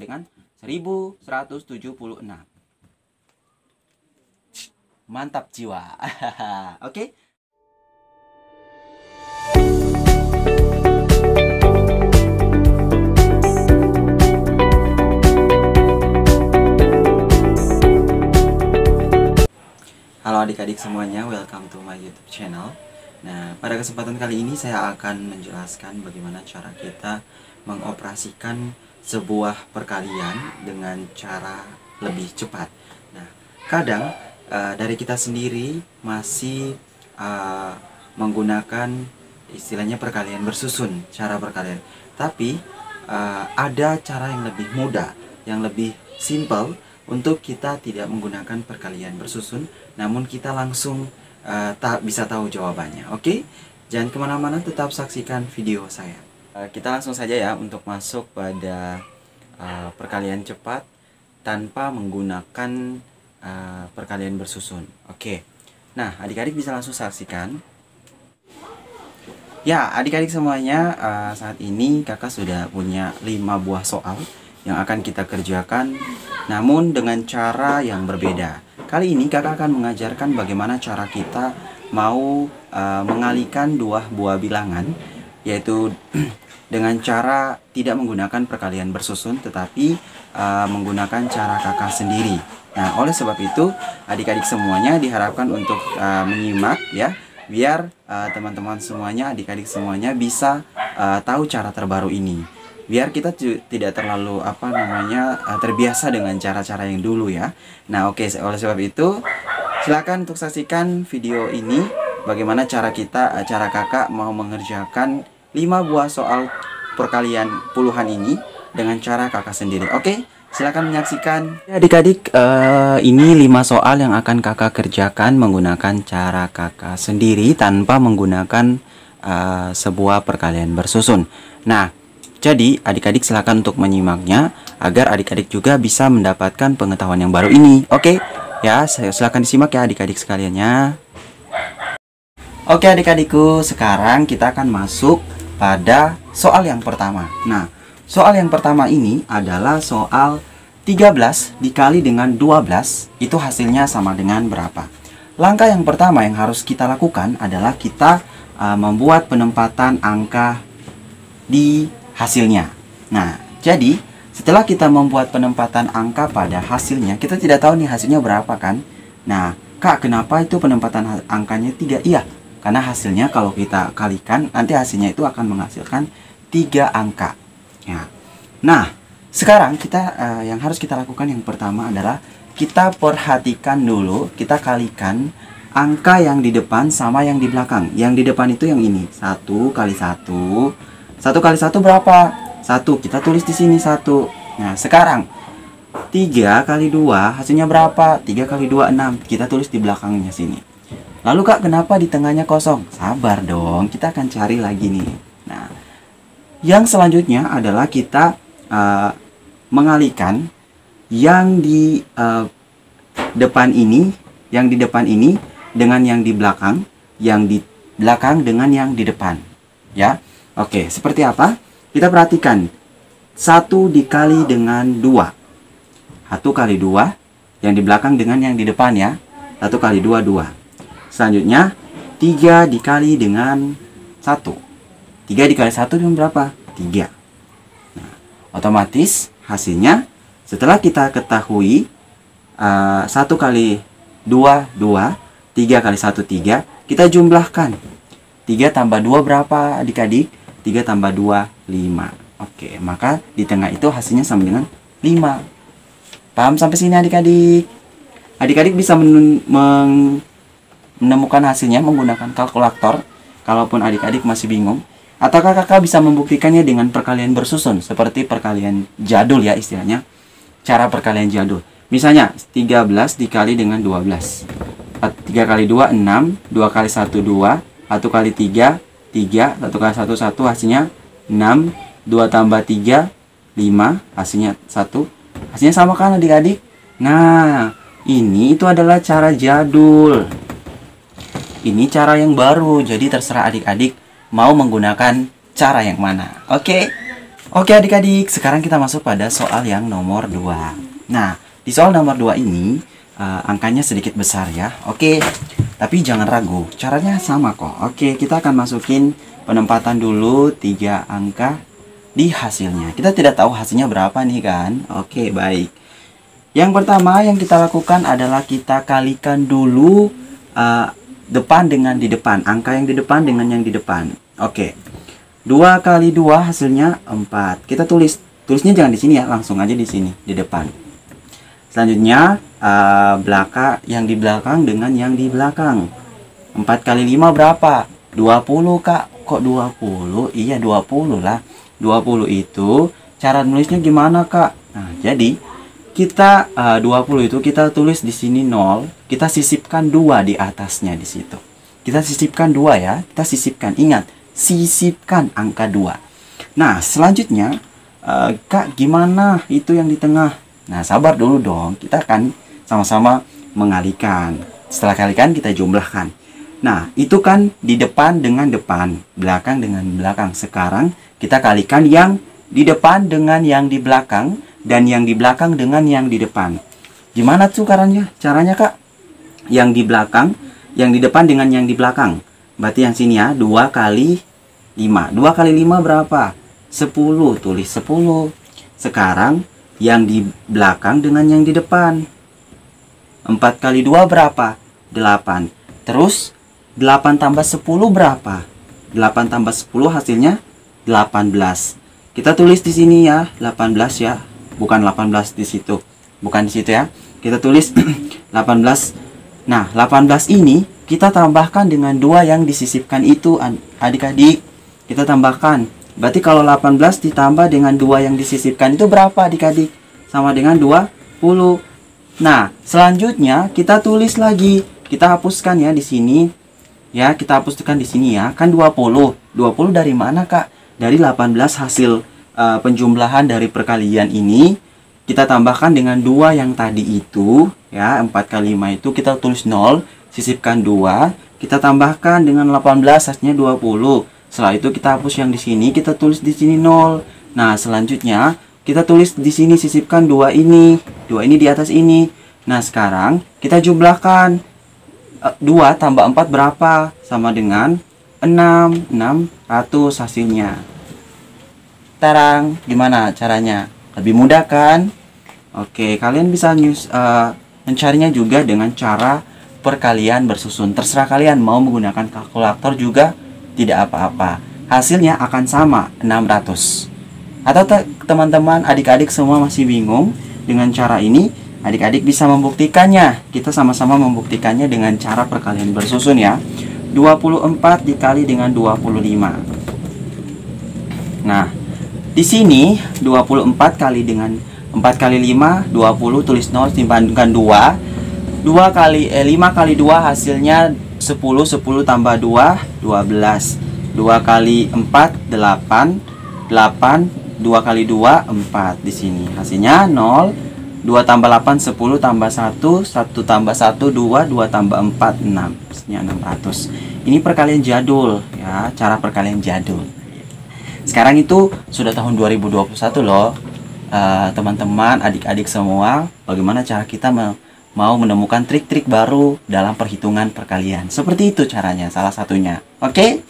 dengan 1176. Mantap jiwa. Oke. Halo adik-adik semuanya, welcome to my YouTube channel. Nah, pada kesempatan kali ini saya akan menjelaskan bagaimana cara kita mengoperasikan sebuah perkalian dengan cara lebih cepat. Nah, kadang dari kita sendiri masih menggunakan istilahnya perkalian bersusun, cara perkalian. Tapi ada cara yang lebih mudah, yang lebih simple untuk kita tidak menggunakan perkalian bersusun, namun kita langsung bisa tahu jawabannya. Oke? Jangan kemana-mana, tetap saksikan video saya. Kita langsung saja ya untuk masuk pada perkalian cepat tanpa menggunakan perkalian bersusun. Oke. Nah, adik-adik bisa langsung saksikan. Ya, adik-adik semuanya, saat ini kakak sudah punya 5 buah soal yang akan kita kerjakan, namun dengan cara yang berbeda. Kali ini kakak akan mengajarkan bagaimana cara kita mau mengalihkan 2 buah bilangan, yaitu dengan cara tidak menggunakan perkalian bersusun, tetapi menggunakan cara kakak sendiri. Nah, oleh sebab itu adik-adik semuanya diharapkan untuk menyimak ya, biar teman-teman semuanya, adik-adik semuanya bisa tahu cara terbaru ini. Biar kita tidak terlalu terbiasa dengan cara-cara yang dulu ya. Nah, oke, oleh sebab itu silakan untuk saksikan video ini bagaimana cara kakak mau mengerjakan 5 buah soal perkalian puluhan ini dengan cara kakak sendiri. Oke, silakan menyaksikan. Adik-adik, ini 5 soal yang akan kakak kerjakan menggunakan cara kakak sendiri tanpa menggunakan sebuah perkalian bersusun. Nah, jadi adik-adik silakan untuk menyimaknya agar adik-adik juga bisa mendapatkan pengetahuan yang baru ini. Oke, ya, silakan disimak ya adik-adik sekaliannya. Oke adik-adikku, sekarang kita akan masuk pada soal yang pertama. Nah, soal yang pertama ini adalah soal 13 dikali dengan 12, itu hasilnya sama dengan berapa? Langkah yang pertama yang harus kita lakukan adalah kita membuat penempatan angka di hasilnya. Nah, jadi setelah kita membuat penempatan angka pada hasilnya, kita tidak tahu nih hasilnya berapa kan? Nah, Kak, kenapa itu penempatan angkanya 3? Iya, karena hasilnya kalau kita kalikan, nanti hasilnya itu akan menghasilkan 3 angka. Ya. Nah, sekarang kita yang harus kita lakukan yang pertama adalah kita perhatikan dulu, kita kalikan angka yang di depan sama yang di belakang. Yang di depan itu yang ini, 1 kali 1. 1 kali 1 berapa? 1. Kita tulis di sini 1. Nah, sekarang 3 kali 2 hasilnya berapa? 3 kali 2 6. Kita tulis di belakangnya sini. Lalu Kak, kenapa di tengahnya kosong? Sabar dong, kita akan cari lagi nih. Nah, yang selanjutnya adalah kita mengalihkan yang di depan ini, dengan yang di belakang, yang di belakang dengan yang di depan. Ya. Oke, seperti apa? Kita perhatikan. 1 dikali dengan 2. 1 kali 2. Yang di belakang dengan yang di depan ya. 1 kali 2, 2. Selanjutnya, 3 dikali dengan 1. 3 dikali 1 dengan berapa? 3. Nah, otomatis hasilnya, setelah kita ketahui 1 kali 2, 2. 3 kali 1, 3. Kita jumlahkan. 3 tambah 2 berapa adik-adik? 3 tambah 2, 5. Oke, maka di tengah itu hasilnya sama dengan 5. Paham sampai sini adik-adik? Adik-adik bisa menemukan hasilnya menggunakan kalkulator, kalaupun adik-adik masih bingung. Ataukah kakak bisa membuktikannya dengan perkalian bersusun, seperti perkalian jadul ya istilahnya. Cara perkalian jadul. Misalnya, 13 dikali dengan 12. 3 kali 2, 6. 2 kali 1, 2. 1 kali 3, 3, 1 kali 1, 1, hasilnya 6, 2 tambah 3, 5, hasilnya 1. Hasilnya sama kan adik-adik? Nah, ini itu adalah cara jadul. Ini cara yang baru, jadi terserah adik-adik mau menggunakan cara yang mana. Oke? Oke adik-adik, sekarang kita masuk pada soal yang nomor 2. Nah, di soal nomor 2 ini angkanya sedikit besar ya. Oke, tapi jangan ragu, caranya sama kok. Oke, kita akan masukin penempatan dulu 3 angka di hasilnya. Kita tidak tahu hasilnya berapa nih kan. Oke, baik. Yang pertama yang kita lakukan adalah kita kalikan dulu depan dengan di depan. Angka yang di depan dengan yang di depan. Oke. 2 kali 2 hasilnya 4. Kita tulisnya jangan di sini ya, langsung aja di sini, di depan. Selanjutnya yang di belakang dengan yang di belakang. 4 kali 5 berapa? 20 Kak. Kok 20? Iya 20 lah. 20 itu cara nulisnya gimana Kak? Nah, jadi kita 20 itu kita tulis di sini 0, kita sisipkan 2 di atasnya di situ. Kita sisipkan 2 ya, kita sisipkan. Ingat, sisipkan angka 2. Nah, selanjutnya Kak, gimana itu yang di tengah? Nah, sabar dulu dong. Kita akan sama-sama mengalikan. Setelah kalikan, kita jumlahkan. Nah, itu kan di depan dengan depan, belakang dengan belakang. Sekarang kita kalikan yang di depan dengan yang di belakang, dan yang di belakang dengan yang di depan. Gimana tuh caranya? Caranya Kak? Yang di belakang, yang di depan dengan yang di belakang. Berarti yang sini ya, 2 kali 5. 2 kali 5 berapa? 10. Tulis 10. Sekarang yang di belakang dengan yang di depan. 4 kali 2 berapa? 8. Terus 8 tambah 10 berapa? 8 tambah 10 hasilnya 18. Kita tulis di sini ya, 18 ya. Bukan 18 di situ. Bukan di situ ya. Kita tulis 18. Nah, 18 ini kita tambahkan dengan 2 yang disisipkan itu adik-adik. Kita tambahkan. Berarti kalau 18 ditambah dengan 2 yang disisipkan itu berapa adik-adik? Sama dengan 20. Nah, selanjutnya kita tulis lagi. Kita hapuskan ya di sini. Ya, kita hapuskan di sini ya. Kan 20. 20 dari mana Kak? Dari 18 hasil penjumlahan dari perkalian ini. Kita tambahkan dengan 2 yang tadi itu. Ya, 4 kali 5 itu kita tulis 0. Sisipkan 2. Kita tambahkan dengan 18 hasilnya 20. Setelah itu kita hapus yang di sini, kita tulis di sini 0. Nah, selanjutnya kita tulis di sini sisipkan 2 ini. 2 ini di atas ini. Nah, sekarang kita jumlahkan 2 tambah 4 berapa? Sama dengan 6. 600 hasilnya. Tarang, gimana caranya? Lebih mudah kan? Oke, kalian bisa mencarinya juga dengan cara perkalian bersusun. Terserah kalian mau menggunakan kalkulator juga tidak apa-apa. Hasilnya akan sama, 600. Atau teman-teman adik-adik semua masih bingung dengan cara ini, adik-adik bisa membuktikannya. Kita sama-sama membuktikannya dengan cara perkalian bersusun ya. 24 dikali dengan 25. Nah, di sini 24 kali dengan 4 kali 5, 20, tulis 0, simpankan 2. 5 kali 2 hasilnya 10. 10 tambah 2, 12. 2 kali 4, 8. 8, 2 kali 2, 4. Di sini hasilnya 0. 2 tambah 8, 10 tambah 1. 1 tambah 1, 2. 2 tambah 4, 6. Hasilnya 600. Ini perkalian jadul ya, cara perkalian jadul. Sekarang itu sudah tahun 2021 loh. Teman-teman, adik-adik semua, bagaimana cara kita mau menemukan trik-trik baru dalam perhitungan perkalian. Seperti itu caranya, salah satunya. Oke?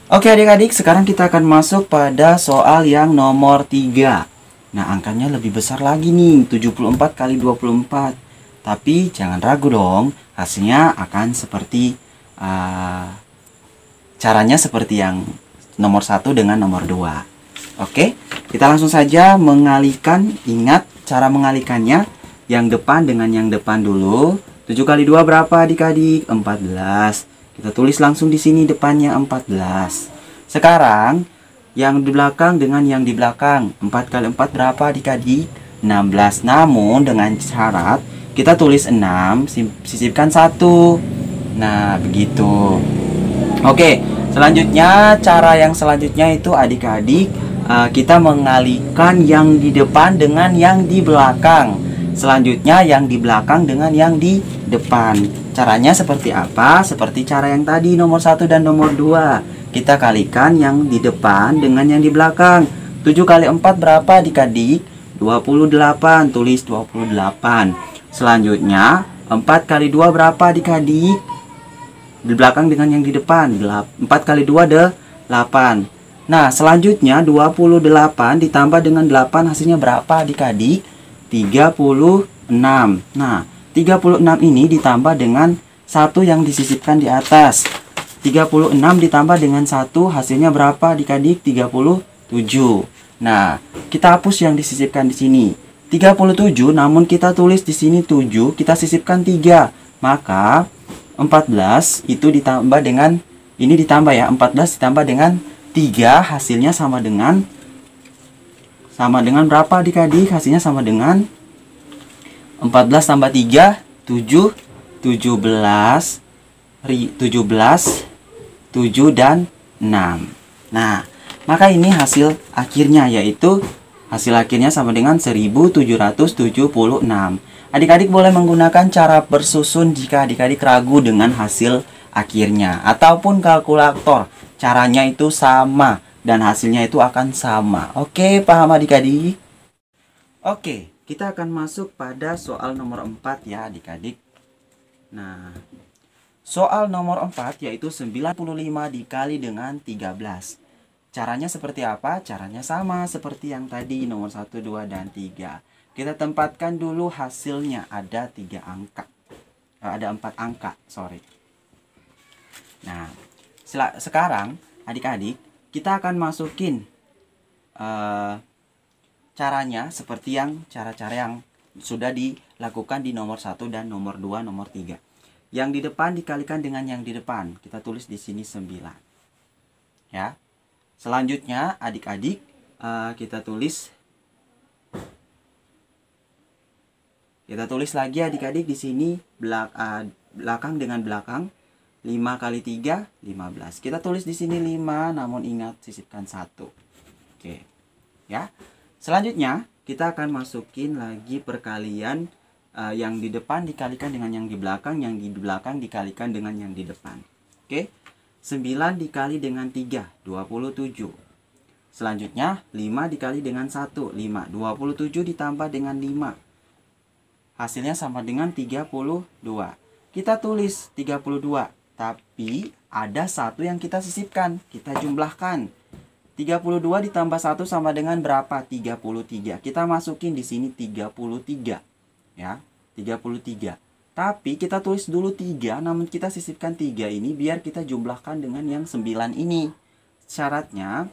Oke adik-adik, sekarang kita akan masuk pada soal yang nomor 3. Nah, angkanya lebih besar lagi nih, 74 kali 24. Tapi jangan ragu dong, hasilnya akan seperti caranya seperti yang nomor 1 dengan nomor 2. Oke, kita langsung saja mengalihkan. Ingat cara mengalikannya. Yang depan dengan yang depan dulu. 7 kali 2 berapa adik-adik? 14. Kita tulis langsung di sini depannya 14. Sekarang yang di belakang dengan yang di belakang. 4 kali 4 berapa adik-adik? 16. Namun dengan syarat kita tulis 6, sisipkan 1. Nah, begitu. Oke, selanjutnya cara yang selanjutnya itu adik-adik kita mengalihkan yang di depan dengan yang di belakang. Selanjutnya yang di belakang dengan yang di depan. Caranya seperti apa? Seperti cara yang tadi nomor 1 dan nomor 2. Kita kalikan yang di depan dengan yang di belakang. 7 kali 4 berapa adik-adik? 28. Tulis 28. Selanjutnya 4 kali 2 berapa adik-adik? Di belakang dengan yang di depan. 4 kali 2 8. Nah, selanjutnya 28 ditambah dengan 8 hasilnya berapa adik-adik? 36. Nah, 36 ini ditambah dengan 1 yang disisipkan di atas. 36 ditambah dengan 1 hasilnya berapa adik-adik? 37. Nah, kita hapus yang disisipkan di sini. 37 namun kita tulis di sini 7, kita sisipkan 3. Maka 14 itu ditambah dengan ini ditambah ya. 14 ditambah dengan 3 hasilnya sama dengan berapa adik-adik? Hasilnya sama dengan 14 tambah 3 17 7 dan 6. Nah, maka ini hasil akhirnya, yaitu hasil akhirnya sama dengan 1776. Adik-adik boleh menggunakan cara bersusun jika adik-adik ragu dengan hasil akhirnya, ataupun kalkulator. Caranya itu sama dan hasilnya itu akan sama. Oke, paham adik-adik? Oke, kita akan masuk pada soal nomor 4 ya adik-adik. Nah, soal nomor 4 yaitu 95 dikali dengan 13. Caranya seperti apa? Caranya sama seperti yang tadi, nomor 1, 2, dan 3. Kita tempatkan dulu hasilnya, ada 3 angka. Ada 4 angka, sorry. Nah, sekarang adik-adik, kita akan masukin caranya seperti yang cara-cara yang sudah dilakukan di nomor 1 dan nomor 2, nomor 3. Yang di depan dikalikan dengan yang di depan. Kita tulis di sini 9. Ya. Selanjutnya adik-adik kita tulis lagi adik-adik di sini belakang dengan belakang. 5 kali 3 15. Kita tulis di sini 5 namun ingat sisipkan 1. Oke. Ya. Selanjutnya kita akan masukin lagi perkalian yang di depan dikalikan dengan yang di belakang, yang di belakang dikalikan dengan yang di depan. Oke. 9 dikali dengan 3, 27. Selanjutnya 5 dikali dengan 1, 5. 27 ditambah dengan 5. Hasilnya sama dengan 32. Kita tulis 32, tapi ada 1 yang kita sisipkan, kita jumlahkan. 32 ditambah 1 sama dengan berapa? 33. Kita masukin di sini 33. Ya, 33. Tapi kita tulis dulu 3, namun kita sisipkan 3 ini biar kita jumlahkan dengan yang 9 ini. Syaratnya,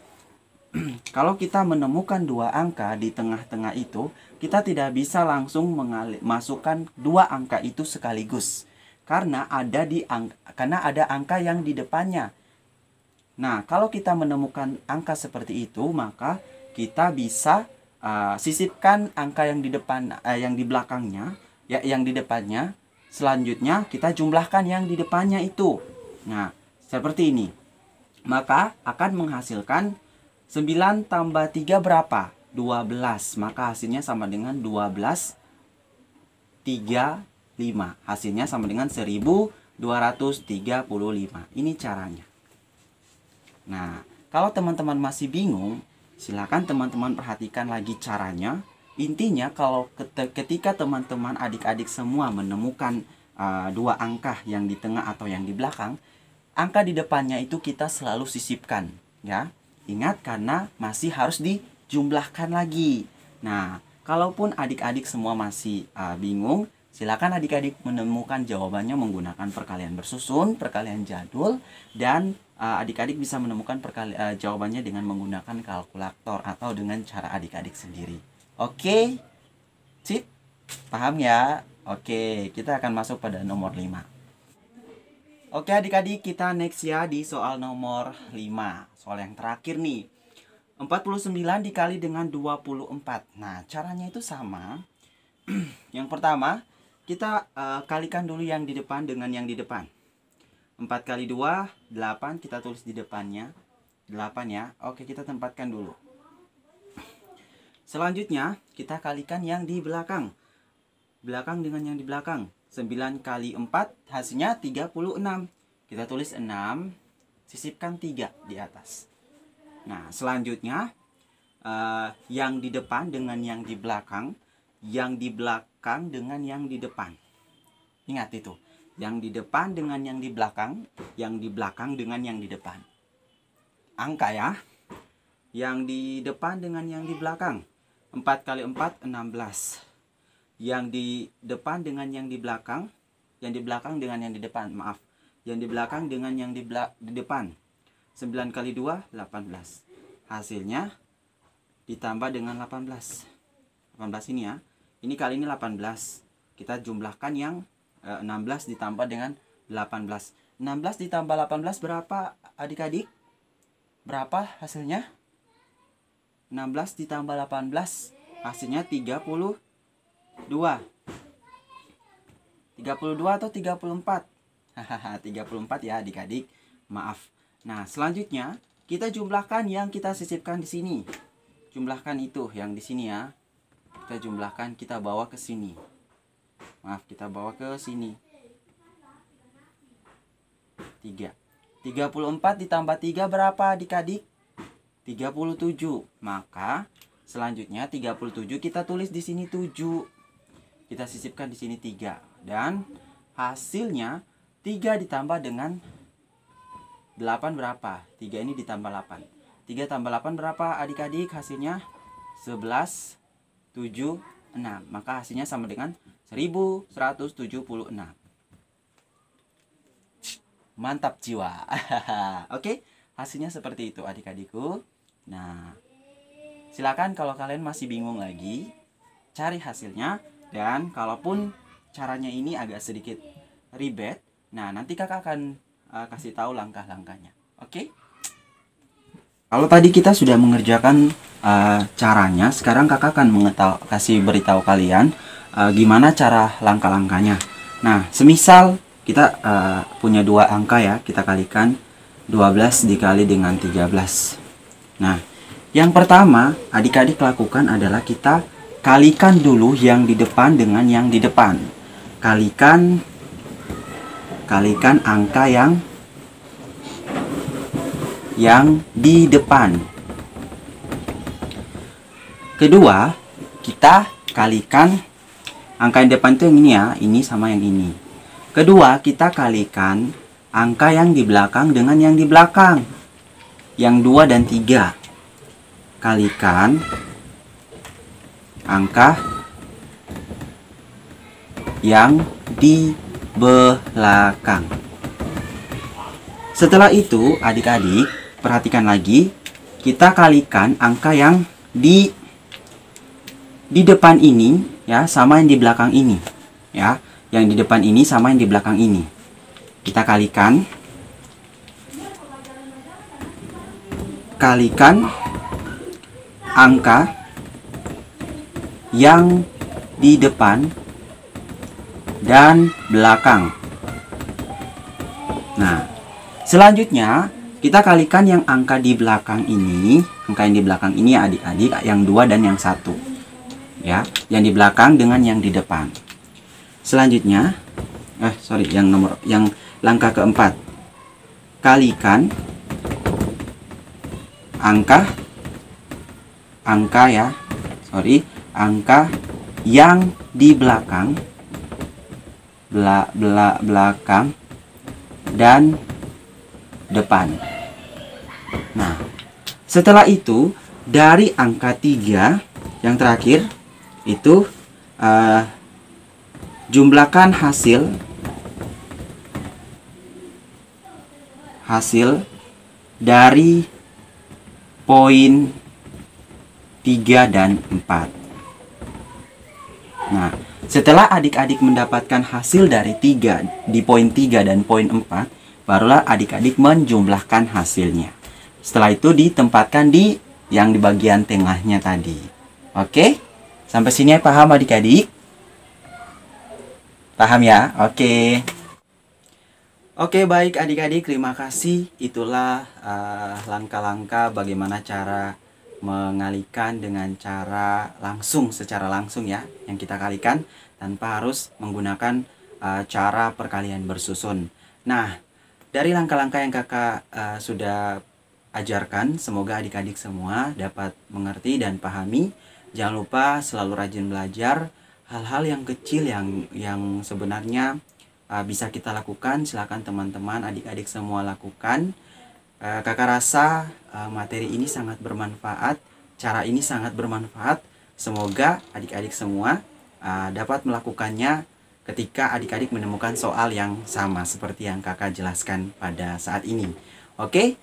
kalau kita menemukan 2 angka di tengah-tengah itu, kita tidak bisa langsung masukkan 2 angka itu sekaligus. Karena ada angka yang di depannya. Nah, kalau kita menemukan angka seperti itu, maka kita bisa sisipkan angka yang di depan, yang di belakangnya, ya, yang di depannya. Selanjutnya kita jumlahkan yang di depannya itu. Nah, seperti ini. Maka akan menghasilkan 9 tambah 3 berapa? 12. Maka hasilnya sama dengan 12 35. Hasilnya sama dengan 1235. Ini caranya. Nah, kalau teman-teman masih bingung, silakan teman-teman perhatikan lagi caranya. Intinya kalau ketika teman-teman adik-adik semua menemukan 2 angka yang di tengah atau yang di belakang, angka di depannya itu kita selalu sisipkan, ya. Ingat, karena masih harus dijumlahkan lagi. Nah, kalaupun adik-adik semua masih bingung, silakan adik-adik menemukan jawabannya menggunakan perkalian bersusun, perkalian jadul, dan adik-adik bisa menemukan jawabannya dengan menggunakan kalkulator atau dengan cara adik-adik sendiri. Oke, sip, paham ya? Oke, kita akan masuk pada nomor 5. Oke adik-adik, kita next ya di soal nomor 5. Soal yang terakhir nih. 49 dikali dengan 24. Nah, caranya itu sama. Yang pertama, kita kalikan dulu yang di depan dengan yang di depan. 4 kali 2, 8. Kita tulis di depannya 8 ya. Oke, kita tempatkan dulu. Selanjutnya, kita kalikan yang di belakang. Belakang dengan yang di belakang. 9 kali 4, hasilnya 36. Kita tulis 6, sisipkan 3 di atas. Nah, selanjutnya, yang di depan dengan yang di belakang, yang di belakang dengan yang di depan. Ingat itu, yang di depan dengan yang di belakang, yang di belakang dengan yang di depan. Angka ya, yang di depan dengan yang di belakang. 4 kali 4, 16. Yang di depan dengan yang di belakang, yang di belakang dengan yang di depan, maaf. Yang di belakang dengan yang di depan. 9 kali 2, 18. Hasilnya ditambah dengan 18. 18 ini ya. Ini kali ini 18. Kita jumlahkan yang 16 ditambah dengan 18. 16 ditambah 18 berapa adik-adik? Berapa hasilnya? 16 ditambah 18 hasilnya 32. 32 atau 34? Hahaha, 34 ya adik-adik. Maaf. Nah, selanjutnya kita jumlahkan yang kita sisipkan di sini. Jumlahkan itu yang di sini ya. Kita jumlahkan, kita bawa ke sini. Maaf, kita bawa ke sini. 3. 34 ditambah 3 berapa adik-adik? 37. Maka selanjutnya 37 kita tulis di sini 7. Kita sisipkan di sini 3. Dan hasilnya 3 ditambah dengan 8 berapa? 3 ini ditambah 8. 3 tambah 8 berapa adik-adik? Hasilnya 11, 7, 6. Maka hasilnya sama dengan 1176. Mantap jiwa. Oke, hasilnya seperti itu adik-adikku. Nah, silakan kalau kalian masih bingung lagi, cari hasilnya. Dan kalaupun caranya ini agak sedikit ribet, nah nanti kakak akan kasih tahu langkah-langkahnya. Oke? Kalau tadi kita sudah mengerjakan caranya, sekarang kakak akan kasih beritahu kalian gimana cara langkah-langkahnya. Nah, semisal kita punya dua angka ya, kita kalikan 12 dikali dengan 13. Nah, yang pertama adik-adik lakukan adalah kita kalikan dulu yang di depan dengan yang di depan. Kalikan angka yang di depan. Kedua, kita kalikan angka yang depan itu yang ini ya, ini sama yang ini. Kedua, kita kalikan angka yang di belakang dengan yang di belakang. Yang 2 dan 3. Kalikan angka yang di belakang. Setelah itu, adik-adik perhatikan lagi, kita kalikan angka yang di depan ini ya sama yang di belakang ini ya. Yang di depan ini sama yang di belakang ini. Kita kalikan angka yang di depan dan belakang. Nah, selanjutnya kita kalikan yang angka di belakang ini, angka yang di belakang ini ya adik-adik, yang 2 dan yang 1. Ya, yang di belakang dengan yang di depan. Selanjutnya, yang langkah keempat. Kalikan angka yang di belakang belakang dan depan. Nah, setelah itu dari angka 3 yang terakhir itu jumlahkan hasil dari poin 3 dan 4. Nah, setelah adik-adik mendapatkan hasil dari 3 di poin 3 dan poin 4, barulah adik-adik menjumlahkan hasilnya. Setelah itu ditempatkan di yang di bagian tengahnya tadi. Oke? Sampai sini paham adik-adik? Paham ya? Oke. Oke, baik adik-adik, terima kasih. Itulah langkah-langkah bagaimana cara mengalikan dengan cara secara langsung ya, yang kita kalikan tanpa harus menggunakan cara perkalian bersusun. Nah, dari langkah-langkah yang kakak sudah ajarkan. Semoga adik-adik semua dapat mengerti dan pahami. Jangan lupa selalu rajin belajar. Hal-hal yang kecil yang sebenarnya bisa kita lakukan, silakan teman-teman adik-adik semua lakukan. Kakak rasa materi ini sangat bermanfaat, cara ini sangat bermanfaat. Semoga adik-adik semua dapat melakukannya ketika adik-adik menemukan soal yang sama seperti yang kakak jelaskan pada saat ini. Oke,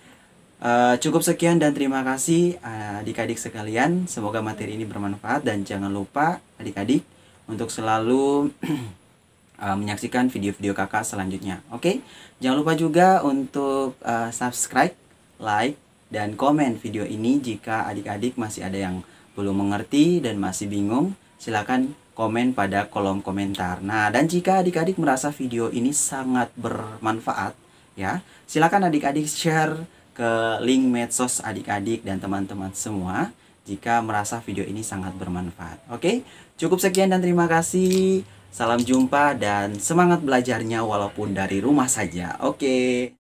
cukup sekian dan terima kasih adik-adik sekalian. Semoga materi ini bermanfaat dan jangan lupa adik-adik untuk selalu menyaksikan video-video kakak selanjutnya. Oke, jangan lupa juga untuk subscribe, like, dan komen video ini. Jika adik-adik masih ada yang belum mengerti dan masih bingung, silakan komen pada kolom komentar. Nah, dan jika adik-adik merasa video ini sangat bermanfaat, ya, silakan adik-adik share ke link medsos adik-adik dan teman-teman semua jika merasa video ini sangat bermanfaat. Oke, cukup sekian dan terima kasih. Salam jumpa dan semangat belajarnya walaupun dari rumah saja. Oke.